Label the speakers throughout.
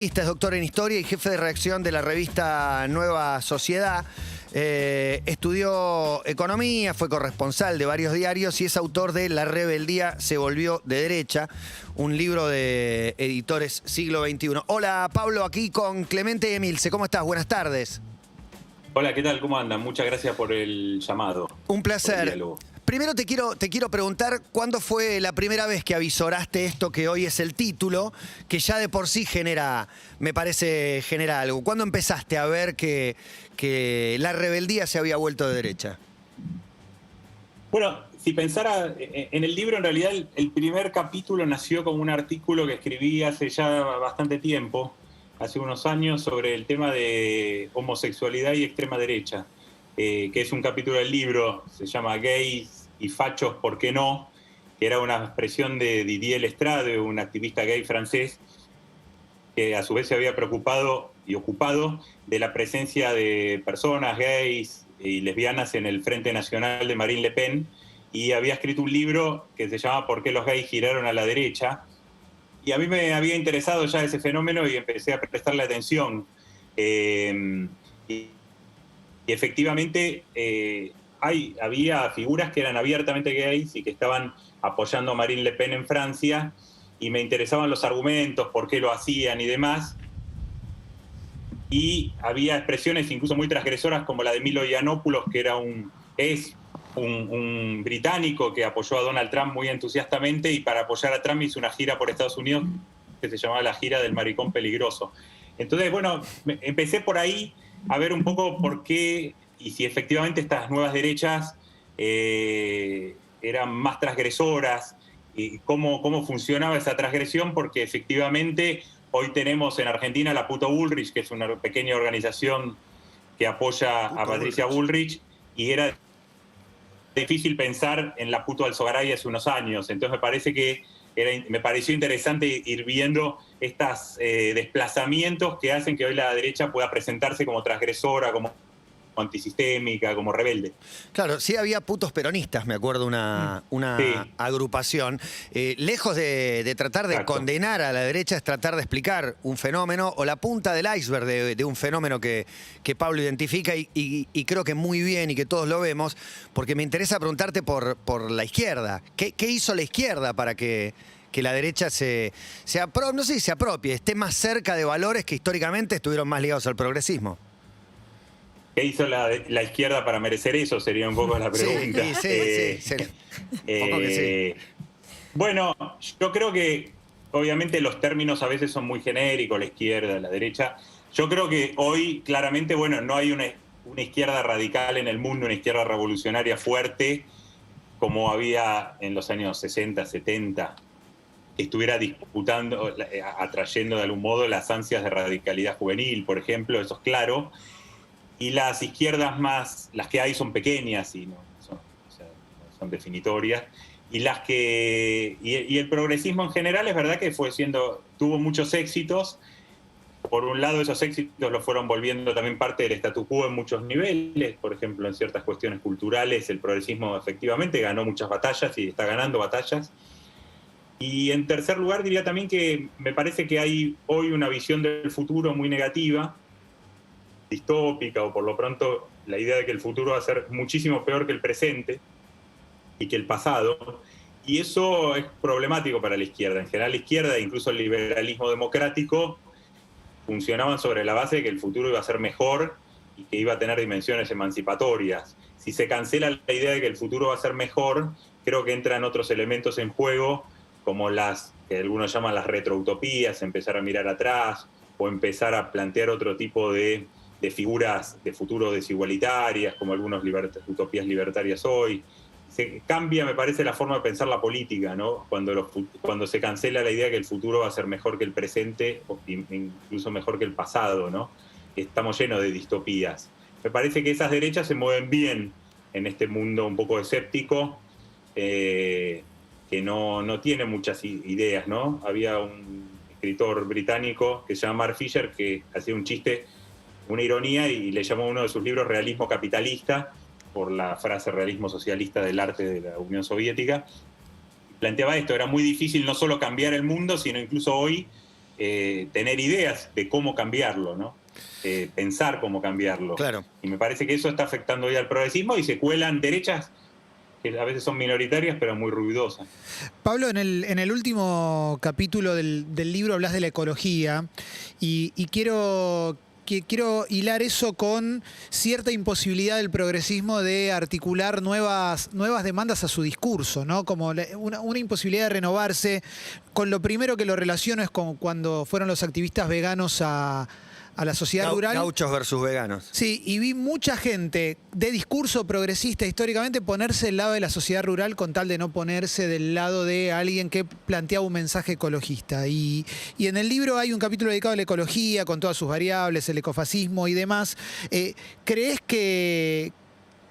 Speaker 1: Es doctor en Historia y jefe de redacción de la revista Nueva Sociedad. Estudió economía, fue corresponsal de varios diarios y es autor de La rebeldía se volvió de derecha, un libro de editores siglo XXI. Hola Pablo, aquí con Clemente Emilce. ¿Cómo estás? Buenas tardes.
Speaker 2: Hola, ¿qué tal? ¿Cómo andan? Muchas gracias por el llamado.
Speaker 1: Un placer. Primero te quiero preguntar, ¿cuándo fue la primera vez que avisoraste esto que hoy es el título, que ya de por sí me parece genera algo? ¿Cuándo empezaste a ver que la rebeldía se había vuelto de derecha?
Speaker 2: Bueno, si pensara en el libro, en realidad el primer capítulo nació como un artículo que escribí hace ya bastante tiempo, hace unos años, sobre el tema de homosexualidad y extrema derecha, que es un capítulo del libro, se llama Gays y fachos, ¿por qué no?, que era una expresión de Didier Lestrade, un activista gay francés, que a su vez se había preocupado y ocupado de la presencia de personas gays y lesbianas en el Frente Nacional de Marine Le Pen, y había escrito un libro que se llama ¿Por qué los gays giraron a la derecha? Y a mí me había interesado ya ese fenómeno y empecé a prestarle atención. Y efectivamente había figuras que eran abiertamente gays y que estaban apoyando a Marine Le Pen en Francia, y me interesaban los argumentos, por qué lo hacían y demás. Y había expresiones incluso muy transgresoras como la de Milo Yiannopoulos, que es un británico que apoyó a Donald Trump muy entusiastamente, y para apoyar a Trump hizo una gira por Estados Unidos que se llamaba la gira del maricón peligroso. Entonces, bueno, empecé por ahí a ver un poco por qué y si efectivamente estas nuevas derechas eran más transgresoras y cómo funcionaba esa transgresión, porque efectivamente hoy tenemos en Argentina la Puto Bullrich, que es una pequeña organización que apoya a Patricia Bullrich, y era difícil pensar en la Puto Alzogaray hace unos años. Entonces me pareció interesante ir viendo estos desplazamientos que hacen que hoy la derecha pueda presentarse como transgresora, como antisistémica, como rebelde.
Speaker 1: Claro, sí había putos peronistas, me acuerdo, una
Speaker 2: Sí.
Speaker 1: agrupación. Lejos de tratar de
Speaker 2: Exacto.
Speaker 1: condenar a la derecha, es tratar de explicar un fenómeno o la punta del iceberg de un fenómeno que Pablo identifica y creo que muy bien y que todos lo vemos, porque me interesa preguntarte por la izquierda. ¿Qué hizo la izquierda para que la derecha se apropie, esté más cerca de valores que históricamente estuvieron más ligados al progresismo?
Speaker 2: ¿Qué hizo la izquierda para merecer eso? Sería un poco la pregunta.
Speaker 1: Sí. Un poco que sí.
Speaker 2: Bueno, yo creo que obviamente los términos a veces son muy genéricos, la izquierda, la derecha. Yo creo que hoy claramente, bueno, no hay una izquierda radical en el mundo, una izquierda revolucionaria fuerte, como había en los años 60, 70, que estuviera disputando, atrayendo de algún modo las ansias de radicalidad juvenil, por ejemplo, eso es claro. Y las izquierdas más, las que hay son pequeñas y no son definitorias. Y el progresismo en general es verdad que tuvo muchos éxitos. Por un lado, esos éxitos lo fueron volviendo también parte del statu quo en muchos niveles. Por ejemplo, en ciertas cuestiones culturales, el progresismo efectivamente ganó muchas batallas y está ganando batallas. Y en tercer lugar, diría también que me parece que hay hoy una visión del futuro muy negativa, distópica, o por lo pronto la idea de que el futuro va a ser muchísimo peor que el presente y que el pasado, y eso es problemático para la izquierda. En general, la izquierda, incluso el liberalismo democrático, funcionaban sobre la base de que el futuro iba a ser mejor y que iba a tener dimensiones emancipatorias. Si se cancela la idea de que el futuro va a ser mejor, creo que entran otros elementos en juego, como las que algunos llaman las retroutopías, empezar a mirar atrás o empezar a plantear otro tipo de figuras de futuro desigualitarias, como algunas utopías libertarias hoy. Se cambia, me parece, la forma de pensar la política, ¿no? Cuando se cancela la idea de que el futuro va a ser mejor que el presente, o incluso mejor que el pasado, ¿no? Estamos llenos de distopías. Me parece que esas derechas se mueven bien en este mundo un poco escéptico, que no tiene muchas ideas, ¿no? Había un escritor británico que se llama Mark Fisher, que hacía un chiste, una ironía, y le llamó a uno de sus libros Realismo Capitalista, por la frase realismo socialista del arte de la Unión Soviética. Planteaba esto: era muy difícil no solo cambiar el mundo, sino incluso hoy tener ideas de cómo cambiarlo, ¿no? Pensar cómo cambiarlo.
Speaker 1: Claro.
Speaker 2: Y me parece que eso está afectando hoy al progresismo y se cuelan derechas que a veces son minoritarias pero muy ruidosas.
Speaker 3: Pablo, en el último capítulo del libro hablas de la ecología y quiero hilar eso con cierta imposibilidad del progresismo de articular nuevas demandas a su discurso, ¿no? Como una imposibilidad de renovarse. Con lo primero que lo relaciono es con cuando fueron los activistas veganos a la sociedad rural.
Speaker 1: Gauchos versus veganos.
Speaker 3: Sí, y vi mucha gente de discurso progresista históricamente ponerse del lado de la sociedad rural con tal de no ponerse del lado de alguien que planteaba un mensaje ecologista. Y en el libro hay un capítulo dedicado a la ecología, con todas sus variables, el ecofascismo y demás. ¿Crees que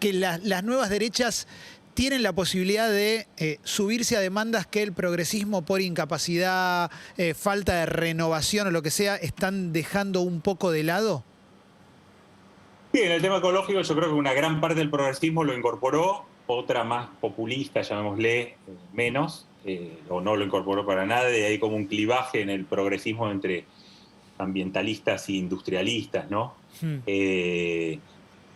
Speaker 3: las nuevas derechas tienen la posibilidad de subirse a demandas que el progresismo por incapacidad, falta de renovación o lo que sea, están dejando un poco de lado?
Speaker 2: Sí, en el tema ecológico yo creo que una gran parte del progresismo lo incorporó, otra más populista, llamémosle, menos, o no lo incorporó para nada, y hay como un clivaje en el progresismo entre ambientalistas e industrialistas, ¿no?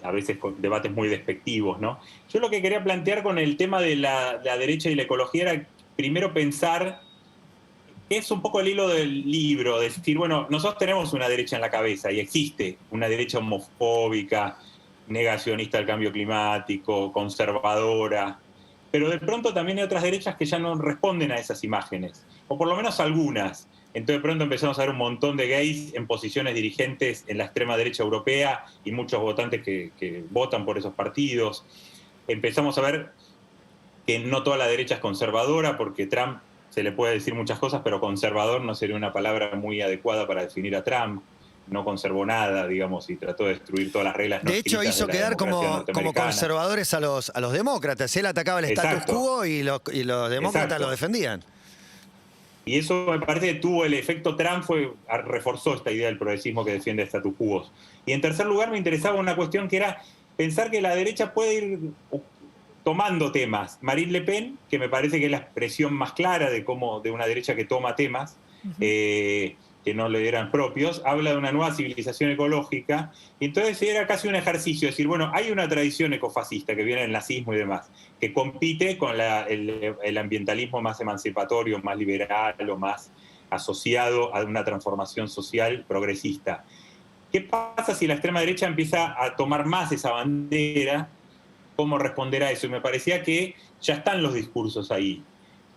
Speaker 2: A veces con debates muy despectivos, ¿no? Yo lo que quería plantear con el tema de la derecha y la ecología era primero pensar, que es un poco el hilo del libro, decir, bueno, nosotros tenemos una derecha en la cabeza y existe una derecha homofóbica, negacionista del cambio climático, conservadora, pero de pronto también hay otras derechas que ya no responden a esas imágenes, o por lo menos algunas. Entonces de pronto empezamos a ver un montón de gays en posiciones dirigentes en la extrema derecha europea y muchos votantes que votan por esos partidos. Empezamos a ver que no toda la derecha es conservadora, porque Trump se le puede decir muchas cosas, pero conservador no sería una palabra muy adecuada para definir a Trump. No conservó nada, digamos, y trató de destruir todas las reglas.
Speaker 1: De hecho, hizo quedar como conservadores a los demócratas. Él atacaba el status quo y los demócratas lo defendían.
Speaker 2: Y eso me parece que tuvo el efecto Trump, reforzó esta idea del progresismo que defiende status quo. Y en tercer lugar me interesaba una cuestión que era pensar que la derecha puede ir tomando temas. Marine Le Pen, que me parece que es la expresión más clara de una derecha que toma temas, que no le eran propios, habla de una nueva civilización ecológica, y entonces era casi un ejercicio, decir, bueno, hay una tradición ecofascista que viene del nazismo y demás, que compite con el ambientalismo más emancipatorio, más liberal o más asociado a una transformación social progresista. ¿Qué pasa si la extrema derecha empieza a tomar más esa bandera? ¿Cómo responder a eso? Y me parecía que ya están los discursos ahí.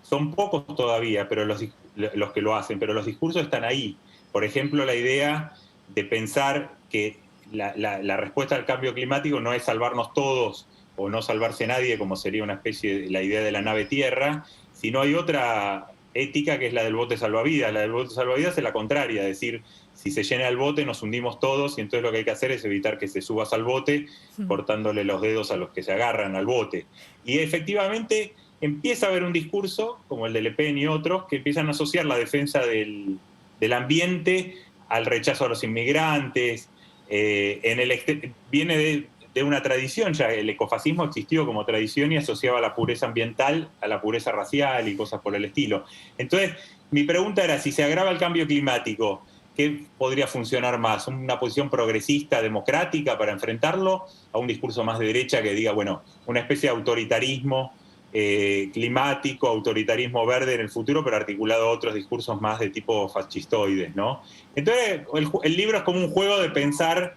Speaker 2: Son pocos todavía, pero los que lo hacen, pero los discursos están ahí. Por ejemplo, la idea de pensar que la respuesta al cambio climático no es salvarnos todos o no salvarse nadie, como sería una especie de la idea de la nave tierra, sino hay otra ética que es la del bote salvavidas. La del bote salvavidas es la contraria, es decir, si se llena el bote nos hundimos todos y entonces lo que hay que hacer es evitar que se subas al bote cortándole los dedos a los que se agarran al bote. Y efectivamente empieza a haber un discurso, como el de Le Pen y otros, que empiezan a asociar la defensa del ambiente al rechazo a los inmigrantes. Viene de una tradición, ya el ecofascismo existió como tradición y asociaba la pureza ambiental a la pureza racial y cosas por el estilo. Entonces, mi pregunta era, si se agrava el cambio climático, ¿qué podría funcionar más? ¿Una posición progresista, democrática para enfrentarlo? ¿A un discurso más de derecha que diga, bueno, una especie de autoritarismo climático, autoritarismo verde en el futuro, pero articulado a otros discursos más de tipo fascistoides, ¿no? Entonces, el libro es como un juego de pensar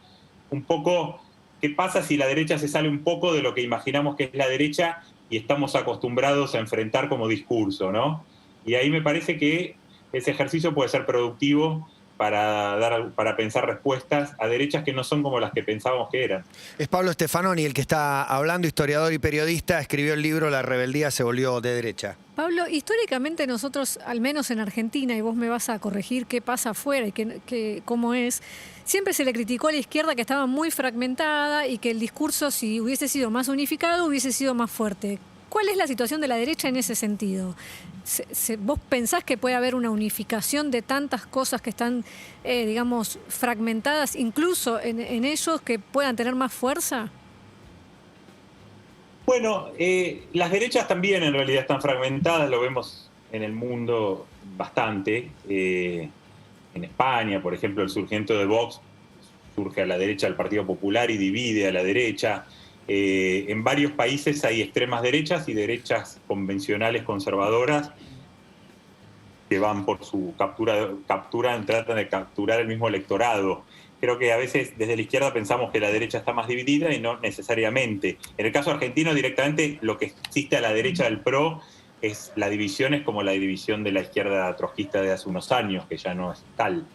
Speaker 2: un poco qué pasa si la derecha se sale un poco de lo que imaginamos que es la derecha y estamos acostumbrados a enfrentar como discurso, ¿no? Y ahí me parece que ese ejercicio puede ser productivo para pensar respuestas a derechas que no son como las que pensábamos que eran.
Speaker 1: Es Pablo Stefanoni el que está hablando, historiador y periodista, escribió el libro La rebeldía se volvió de derecha.
Speaker 4: Pablo, históricamente nosotros, al menos en Argentina, y vos me vas a corregir qué pasa afuera y cómo es, siempre se le criticó a la izquierda que estaba muy fragmentada y que el discurso, si hubiese sido más unificado, hubiese sido más fuerte. ¿Cuál es la situación de la derecha en ese sentido? ¿Vos pensás que puede haber una unificación de tantas cosas que están, digamos, fragmentadas, incluso en ellos, que puedan tener más fuerza?
Speaker 2: Bueno, las derechas también en realidad están fragmentadas, lo vemos en el mundo bastante. En En España, por ejemplo, el surgimiento de Vox surge a la derecha del Partido Popular y divide a la derecha. En varios países hay extremas derechas y derechas convencionales conservadoras que van por su tratan de capturar el mismo electorado. Creo que a veces desde la izquierda pensamos que la derecha está más dividida y no necesariamente. En el caso argentino, directamente lo que existe a la derecha del PRO es la división, es como la división de la izquierda trotskista de hace unos años, que ya no es tal.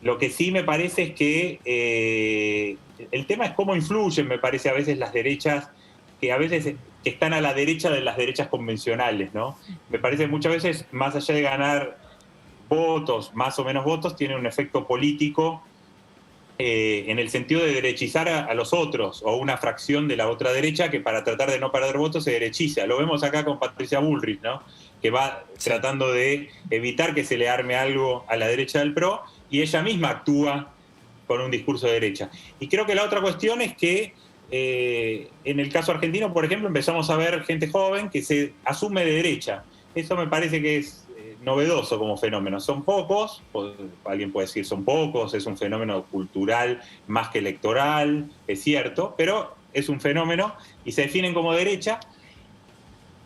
Speaker 2: Lo que sí me parece es que el tema es cómo influyen, me parece, a veces las derechas, que a veces que están a la derecha de las derechas convencionales, ¿no? Me parece que muchas veces, más allá de ganar votos, más o menos votos, tiene un efecto político en el sentido de derechizar a los otros, o una fracción de la otra derecha que para tratar de no perder votos se derechiza. Lo vemos acá con Patricia Bullrich, ¿no? Que va tratando de evitar que se le arme algo a la derecha del PRO, y ella misma actúa con un discurso de derecha. Y creo que la otra cuestión es que en el caso argentino, por ejemplo, empezamos a ver gente joven que se asume de derecha. Eso me parece que es novedoso como fenómeno. Son pocos, alguien puede decir son pocos, es un fenómeno cultural más que electoral, es cierto, pero es un fenómeno y se definen como derecha.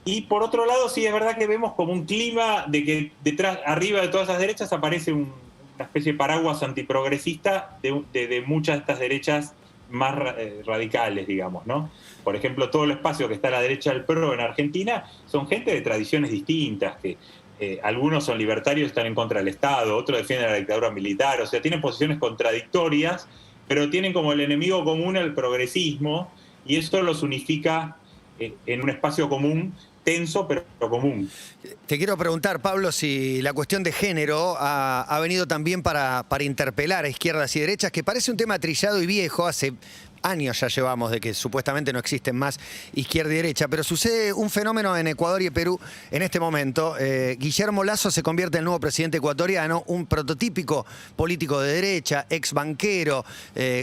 Speaker 2: Y por otro lado, sí es verdad que vemos como un clima de que detrás, arriba de todas esas derechas aparece una especie de paraguas antiprogresista de muchas de estas derechas más radicales, digamos, ¿no? Por ejemplo, todo el espacio que está a la derecha del PRO en Argentina son gente de tradiciones distintas, que algunos son libertarios, están en contra del Estado, otros defienden la dictadura militar, o sea, tienen posiciones contradictorias, pero tienen como el enemigo común el progresismo, y eso los unifica en un espacio común, tenso pero común.
Speaker 1: Te quiero preguntar, Pablo, si la cuestión de género ha venido también para interpelar a izquierdas y derechas, que parece un tema trillado y viejo, hace años ya llevamos de que supuestamente no existen más izquierda y derecha, pero sucede un fenómeno en Ecuador y Perú en este momento. Guillermo Lasso se convierte en el nuevo presidente ecuatoriano, un prototípico político de derecha, ex banquero,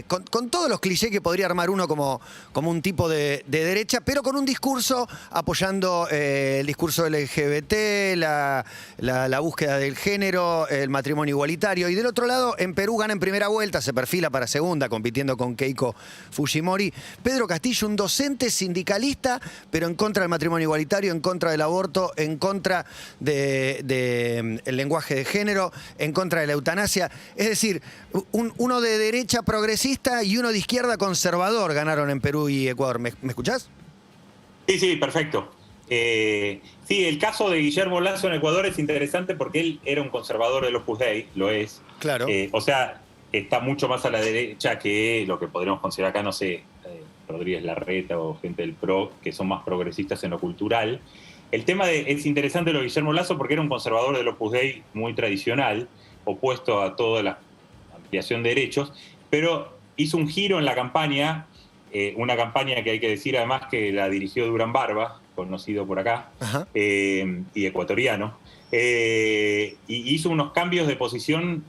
Speaker 1: con todos los clichés que podría armar uno como un tipo de derecha, pero con un discurso apoyando el discurso LGBT, la búsqueda del género, el matrimonio igualitario. Y del otro lado, en Perú gana en primera vuelta, se perfila para segunda, compitiendo con Keiko Fujimori. Pedro Castillo, un docente sindicalista, pero en contra del matrimonio igualitario, en contra del aborto, en contra del lenguaje de género, en contra de la eutanasia. Es decir, uno de derecha progresista y uno de izquierda conservador ganaron en Perú y Ecuador. ¿Me escuchás?
Speaker 2: Sí, perfecto. Sí, el caso de Guillermo Lasso en Ecuador es interesante porque él era un conservador del Opus Dei, lo es.
Speaker 1: Claro.
Speaker 2: O sea, está mucho más a la derecha que lo que podríamos considerar acá, no sé, Rodríguez Larreta o gente del PRO, que son más progresistas en lo cultural. El tema es interesante lo de Guillermo Lasso porque era un conservador del Opus Dei muy tradicional, opuesto a toda la ampliación de derechos, pero hizo un giro en la campaña, una campaña que hay que decir además que la dirigió Durán Barba, conocido por acá, y ecuatoriano, y hizo unos cambios de posición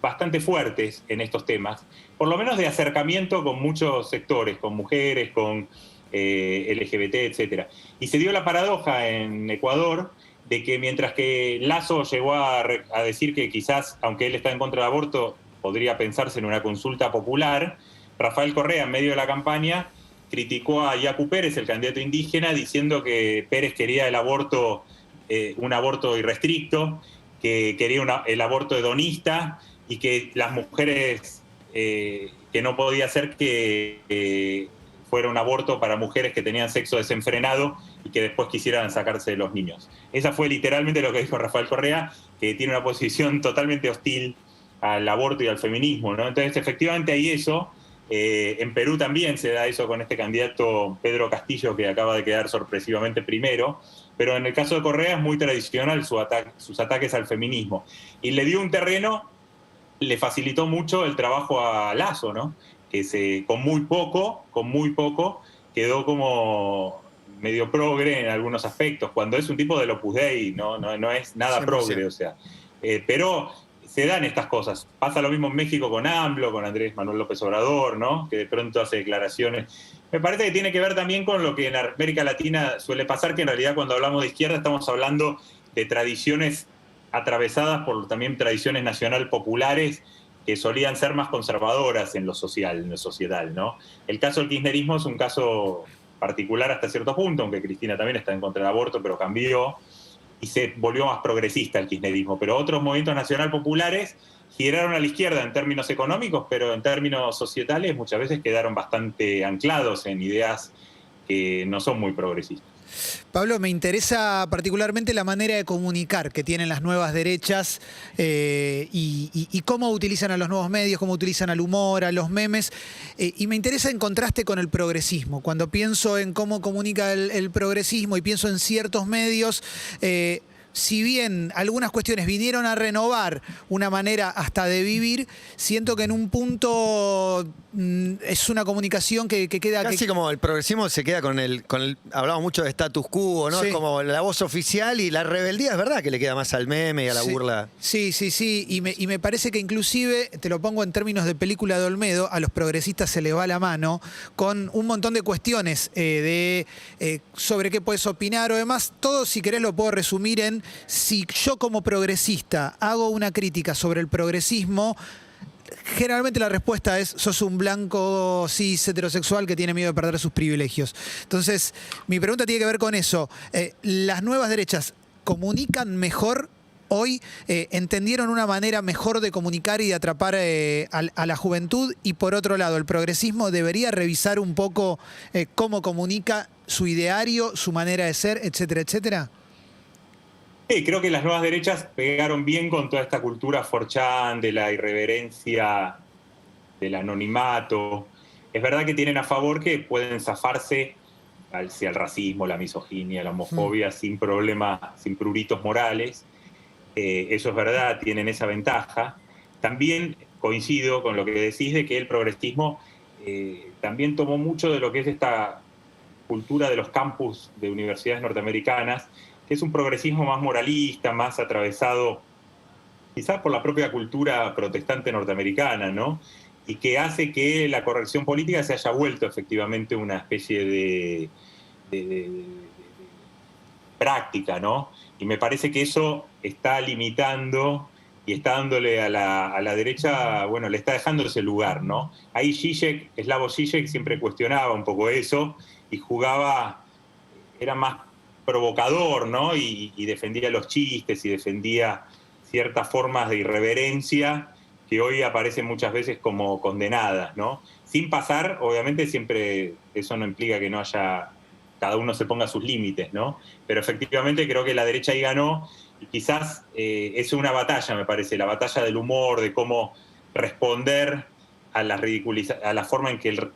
Speaker 2: bastante fuertes en estos temas, por lo menos de acercamiento con muchos sectores, con mujeres, con LGBT, etc. Y se dio la paradoja en Ecuador de que mientras que Lasso llegó a decir que quizás, aunque él está en contra del aborto, podría pensarse en una consulta popular, Rafael Correa, en medio de la campaña, criticó a Yacu Pérez, el candidato indígena, diciendo que Pérez quería el aborto, un aborto irrestricto, que quería el aborto hedonista, y que las mujeres, que no podía ser que fuera un aborto para mujeres que tenían sexo desenfrenado y que después quisieran sacarse de los niños. Esa fue literalmente lo que dijo Rafael Correa, que tiene una posición totalmente hostil al aborto y al feminismo, ¿no? Entonces, efectivamente hay eso. En Perú también se da eso con este candidato Pedro Castillo, que acaba de quedar sorpresivamente primero, pero en el caso de Correa es muy tradicional sus ataques al feminismo. Y le dio un terreno, le facilitó mucho el trabajo a Lasso, ¿no? Que con muy poco quedó como medio progre en algunos aspectos, cuando es un tipo del Opus Dei, no es nada 100%. Progre, o sea. Pero se dan estas cosas. Pasa lo mismo en México con AMLO, con Andrés Manuel López Obrador, ¿no? Que de pronto hace declaraciones. Me parece que tiene que ver también con lo que en América Latina suele pasar, que en realidad cuando hablamos de izquierda estamos hablando de tradiciones atravesadas por también tradiciones nacional populares que solían ser más conservadoras en lo social, en lo societal, ¿no? El caso del kirchnerismo es un caso particular hasta cierto punto, aunque Cristina también está en contra del aborto, pero cambió y se volvió más progresista el kirchnerismo. Pero otros movimientos nacional populares giraron a la izquierda en términos económicos, pero en términos societales muchas veces quedaron bastante anclados en ideas que no son muy progresistas.
Speaker 3: Pablo, me interesa particularmente la manera de comunicar que tienen las nuevas derechas y cómo utilizan a los nuevos medios, cómo utilizan al humor, a los memes. Y me interesa en contraste con el progresismo. Cuando pienso en cómo comunica el progresismo y pienso en ciertos medios, si bien algunas cuestiones vinieron a renovar una manera hasta de vivir, siento que en un punto es una comunicación que queda...
Speaker 1: Casi como el progresismo se queda con el... Hablamos mucho de status quo, ¿no?
Speaker 3: Sí.
Speaker 1: Es como la voz oficial y la rebeldía es verdad que le queda más al meme y a la burla.
Speaker 3: Sí. Y me parece que inclusive, te lo pongo en términos de película de Olmedo, a los progresistas se les va la mano con un montón de cuestiones sobre qué puedes opinar o demás. Todo, si querés, lo puedo resumir en: si yo como progresista hago una crítica sobre el progresismo, generalmente la respuesta es: sos un blanco cis heterosexual que tiene miedo de perder sus privilegios. Entonces, mi pregunta tiene que ver con eso. ¿Las nuevas derechas comunican mejor hoy? ¿Entendieron una manera mejor de comunicar y de atrapar a la juventud? Y por otro lado, ¿el progresismo debería revisar un poco cómo comunica su ideario, su manera de ser, etcétera, etcétera?
Speaker 2: Sí, creo que las nuevas derechas pegaron bien con toda esta cultura 4chan, de la irreverencia, del anonimato. Es verdad que tienen a favor que pueden zafarse hacia el racismo, la misoginia, la homofobia, sin problemas, sin pruritos morales. Eso es verdad, tienen esa ventaja. También coincido con lo que decís de que el progresismo también tomó mucho de lo que es esta cultura de los campus de universidades norteamericanas, que es un progresismo más moralista, más atravesado quizás por la propia cultura protestante norteamericana, ¿no? Y que hace que la corrección política se haya vuelto efectivamente una especie de práctica, ¿no? Y me parece que eso está limitando y está dándole a la derecha, bueno, le está dejando ese lugar, ¿no? Ahí Slavoj Žižek siempre cuestionaba un poco eso y jugaba, era más provocador, ¿no? Y defendía los chistes y defendía ciertas formas de irreverencia que hoy aparecen muchas veces como condenadas, ¿no? Sin pasar, obviamente siempre eso no implica que no haya, cada uno se ponga sus límites, ¿no? Pero efectivamente creo que la derecha ahí ganó y quizás es una batalla, me parece, la batalla del humor, de cómo responder a la forma en que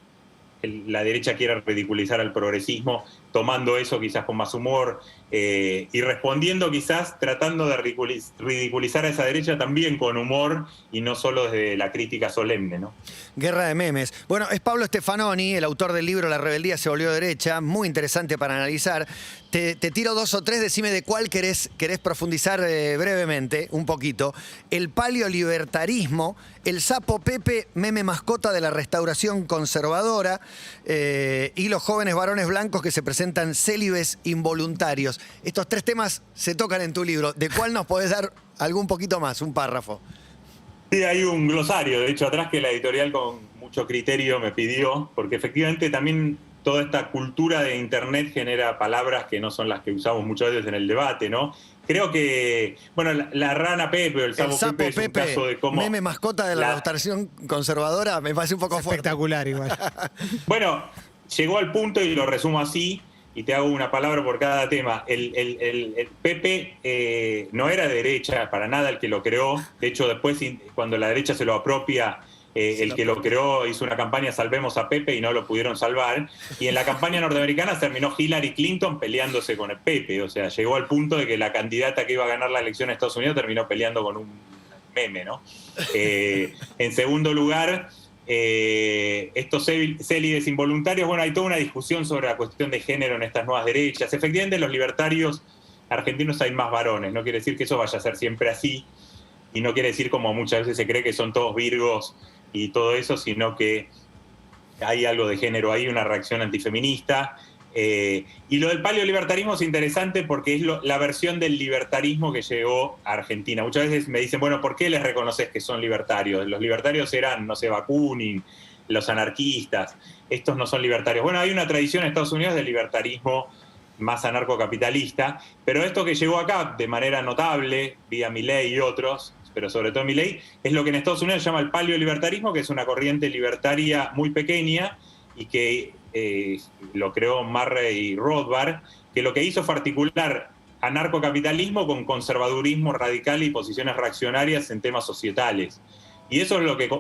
Speaker 2: la derecha quiere ridiculizar al progresismo, tomando eso quizás con más humor y respondiendo quizás tratando de ridiculizar a esa derecha también con humor y no solo desde la crítica solemne, ¿no?
Speaker 1: Guerra de memes. Bueno, es Pablo Stefanoni, el autor del libro La rebeldía se volvió derecha, muy interesante para analizar. Te tiro dos o tres, decime de cuál querés profundizar brevemente, un poquito. El paleolibertarismo, el sapo Pepe, meme mascota de la restauración conservadora, y los jóvenes varones blancos que se presentan célibes involuntarios. Estos tres temas se tocan en tu libro. ¿De cuál nos podés dar algún poquito más, un párrafo?
Speaker 2: Sí, hay un glosario, de hecho, atrás que la editorial con mucho criterio me pidió, porque efectivamente también toda esta cultura de Internet genera palabras que no son las que usamos muchas veces en el debate, ¿no? Creo que, bueno, la rana Pepe o el sapo Pepe es un caso de cómo...
Speaker 1: meme mascota de la restauración conservadora, me parece un poco fuerte.
Speaker 3: Espectacular igual.
Speaker 2: Bueno, llegó al punto, y lo resumo así, y te hago una palabra por cada tema. El Pepe no era de derecha para nada el que lo creó. De hecho, después, cuando la derecha se lo apropia, el que lo creó hizo una campaña Salvemos a Pepe y no lo pudieron salvar. Y en la campaña norteamericana terminó Hillary Clinton peleándose con el Pepe. O sea, llegó al punto de que la candidata que iba a ganar la elección en Estados Unidos terminó peleando con un meme, ¿no? En segundo lugar... estos célibes involuntarios, bueno, hay toda una discusión sobre la cuestión de género en estas nuevas derechas. Efectivamente, los libertarios argentinos hay más varones, no quiere decir que eso vaya a ser siempre así, y no quiere decir, como muchas veces se cree, que son todos virgos y todo eso, sino que hay algo de género, hay una reacción antifeminista, Y lo del paleolibertarismo es interesante porque es la versión del libertarismo que llegó a Argentina. Muchas veces me dicen, bueno, ¿por qué les reconoces que son libertarios? Los libertarios eran, no sé, Bakunin, los anarquistas. Estos no son libertarios. Bueno, hay una tradición en Estados Unidos del libertarismo más anarcocapitalista, pero esto que llegó acá de manera notable, vía Milei y otros, pero sobre todo Milei, es lo que en Estados Unidos se llama el paleolibertarismo, que es una corriente libertaria muy pequeña y que lo creó Murray Rothbard, que lo que hizo fue articular anarcocapitalismo con conservadurismo radical y posiciones reaccionarias en temas societales. Y eso es lo que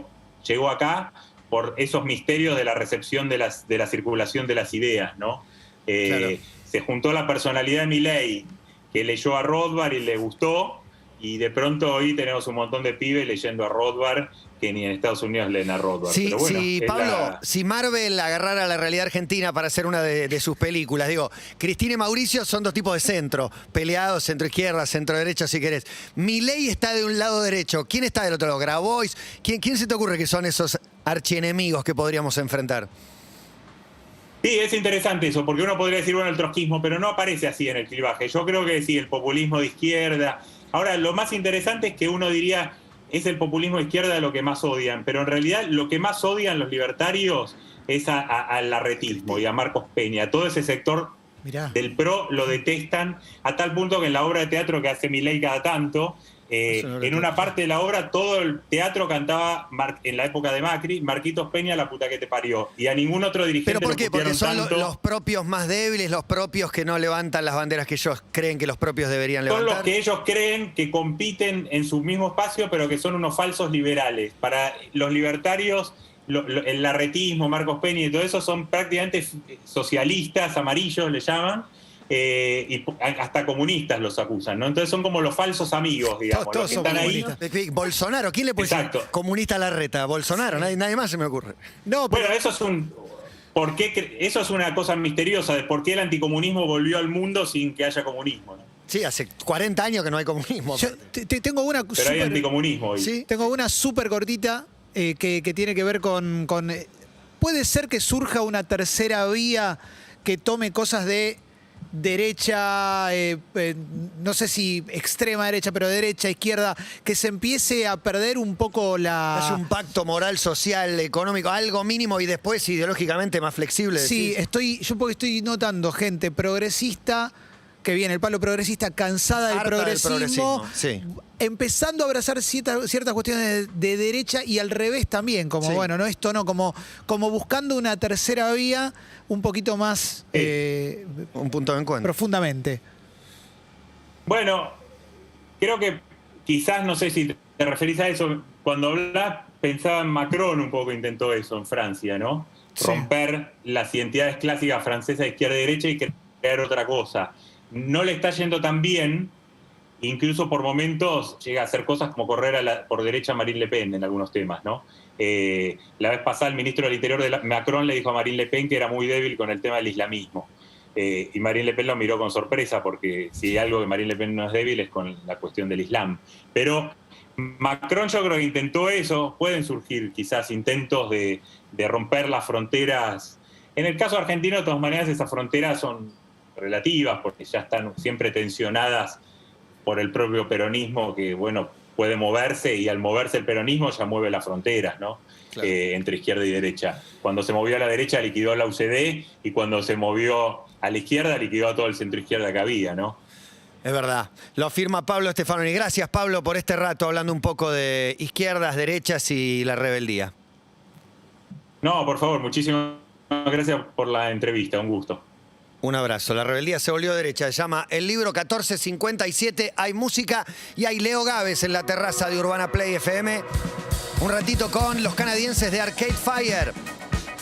Speaker 2: llegó acá por esos misterios de la recepción de la circulación de las ideas, ¿no?
Speaker 1: Claro.
Speaker 2: Se juntó la personalidad de Milei, que leyó a Rothbard y le gustó, y de pronto hoy tenemos un montón de pibes leyendo a Rothbard que ni en Estados Unidos leen a Rothbard.
Speaker 1: Sí,
Speaker 2: pero bueno,
Speaker 1: sí, Pablo, si Marvel agarrara la realidad argentina para hacer una de sus películas, digo, Cristina y Mauricio son dos tipos de centro, peleados, centro izquierda, centro derecha, si querés. Milei está de un lado derecho, ¿quién está del otro lado? Grabois, ¿quién se te ocurre que son esos archienemigos que podríamos enfrentar?
Speaker 2: Sí, es interesante eso, porque uno podría decir, bueno, el trotskismo, pero no aparece así en el clivaje. Yo creo que sí, el populismo de izquierda. Ahora, lo más interesante es que uno diría, es el populismo de izquierda lo que más odian, pero en realidad lo que más odian los libertarios es al larretismo y a Marcos Peña. Todo ese sector del PRO lo detestan, a tal punto que en la obra de teatro que hace Milei cada tanto, en una parte de la obra todo el teatro cantaba en la época de Macri, Marquitos Peña, la puta que te parió. Y a ningún otro dirigente
Speaker 1: ¿Pero por qué?
Speaker 2: lo
Speaker 1: Porque
Speaker 2: pusieron
Speaker 1: son
Speaker 2: tanto.
Speaker 1: los propios más débiles, los propios que no levantan las banderas que ellos creen que los propios deberían
Speaker 2: Son
Speaker 1: levantar.
Speaker 2: los que ellos creen que compiten en su mismo espacio, pero que son unos falsos liberales. Para los libertarios, el larretismo, Marcos Peña y todo eso son prácticamente socialistas, amarillos le llaman, y hasta comunistas los acusan, ¿no? Entonces son como los falsos amigos, digamos,
Speaker 3: Todos
Speaker 2: los que
Speaker 3: son
Speaker 2: están ahí.
Speaker 3: comunistas.
Speaker 1: Bolsonaro, ¿quién le puede decir
Speaker 2: Exacto.
Speaker 1: comunista a Larreta? Bolsonaro, nadie más se me ocurre.
Speaker 3: No, pero
Speaker 2: Bueno, eso es eso es una cosa misteriosa de por qué el anticomunismo volvió al mundo sin que haya comunismo, ¿no?
Speaker 1: Sí, hace 40 años que no hay comunismo.
Speaker 3: yo tengo una
Speaker 2: Pero hay anticomunismo hoy.
Speaker 1: Sí.
Speaker 3: Tengo una súper cortita que tiene que ver con puede ser que surja una tercera vía que tome cosas de derecha, no sé si extrema derecha, pero derecha, izquierda, que se empiece a perder un poco
Speaker 1: Hace un pacto moral, social, económico, algo mínimo y después ideológicamente más flexible.
Speaker 3: Sí,
Speaker 1: decís.
Speaker 3: yo porque estoy notando gente progresista, que viene el palo progresista, cansada del
Speaker 1: Harta del
Speaker 3: progresismo,
Speaker 1: sí.
Speaker 3: empezando a abrazar ciertas cuestiones de derecha y al revés también, como
Speaker 1: Sí.
Speaker 3: bueno, no esto no, como buscando una tercera vía un poquito más
Speaker 1: Un punto de encuentro.
Speaker 3: profundamente.
Speaker 2: Bueno, creo que quizás, no sé si te referís a eso, cuando hablas, pensaba en Macron un poco, intentó eso en Francia, ¿no?
Speaker 3: Sí.
Speaker 2: Romper las identidades clásicas francesas de izquierda y derecha y crear otra cosa. No le está yendo tan bien, incluso por momentos llega a hacer cosas como correr por derecha a Marine Le Pen en algunos temas, ¿no? La vez pasada el ministro del Interior de Macron le dijo a Marine Le Pen que era muy débil con el tema del islamismo. Y Marine Le Pen lo miró con sorpresa, porque si hay algo que Marine Le Pen no es débil es con la cuestión del Islam. Pero Macron yo creo que intentó eso, pueden surgir quizás intentos de romper las fronteras. En el caso argentino, de todas maneras, esas fronteras son relativas, porque ya están siempre tensionadas por el propio peronismo, que bueno, puede moverse, y al moverse el peronismo ya mueve las fronteras, ¿no?
Speaker 1: Claro.
Speaker 2: Entre izquierda y derecha. Cuando se movió a la derecha liquidó a la UCD, y cuando se movió a la izquierda liquidó a todo el centro izquierda que había, ¿no?
Speaker 1: Es verdad. Lo afirma Pablo Stefanoni. Gracias, Pablo, por este rato hablando un poco de izquierdas, derechas y la rebeldía.
Speaker 2: No, por favor, muchísimas gracias por la entrevista, un gusto.
Speaker 1: Un abrazo. La rebeldía se volvió derecha. Se llama el libro 1457. Hay música y hay Leo Gávez en la terraza de Urbana Play FM. Un ratito con los canadienses de Arcade Fire.